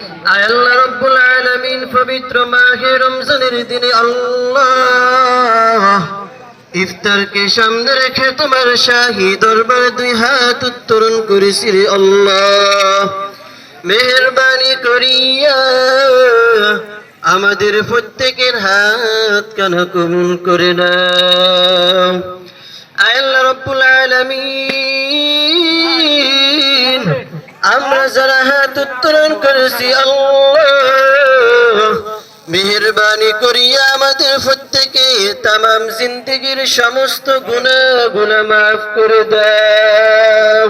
আয় আল্লাহ রব্বুল আলামিন, পবিত্র মাহে রমজানের দিনে আল্লাহ ইফতারকে সামনে রেখে তোমার শাহী দরবারে দুই হাত উত্তোলন করেছি রে আল্লাহ। মেহেরবানি করিয়া আমাদের প্রত্যেকের হাত কানা কবুল করে নাও। আয় আল্লাহ রব্বুল আলামিন, আমরা যারা হাত উত্তোলন করেছি আল্লাহ মেহেরবানি করিয়া আমাদের প্রত্যেকে তামাম জিন্দেগির সমস্ত গুনাহ মাফ করে দাও।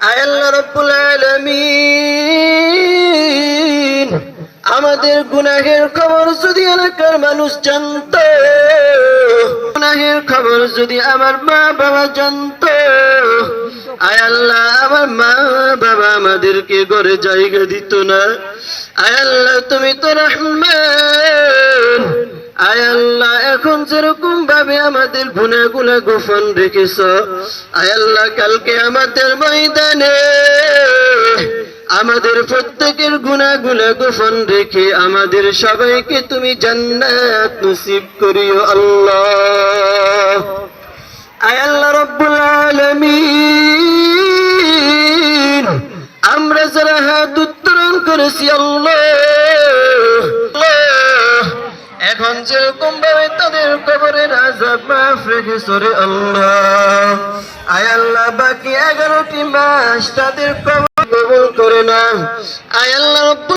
আয় আল্লাহ রব্বুল আলামিন, আমাদের গুনাহের খবর যদি এলাকার মানুষ জানতো, গুনাহের খবর যদি আমার মা বাবা জানতো, আয় আল্লাহ আমার মা বাবা আমাদেরকে ঘরে জায়গা দিত না। আয় আল্লাহ তুমি তো রহমান, আয় আল্লাহ এখন যেরকম ভাবে আমাদের গুনাহগুলো গোপন রেখেছ, আয় আল্লাহ কালকে আমাদের ময়দানে আমাদের প্রত্যেকের গুনাহগুলো গোপন রেখে আমাদের সবাইকে তুমি জান্নাত নসিব করিও আল্লাহ। আয় আল্লাহ রব্বুল আলামিন, আমরা যারা হাত উত্তোলন করেছি আল্লাহ এখন যেরকম ভাবে তাদের কবরের আযাব মাফ রেখেছ রে আল্লাহ। আয় আল্লাহ বাকি 11টি মাস তাদের কবর কবুল করে না। আয় আল্লাহ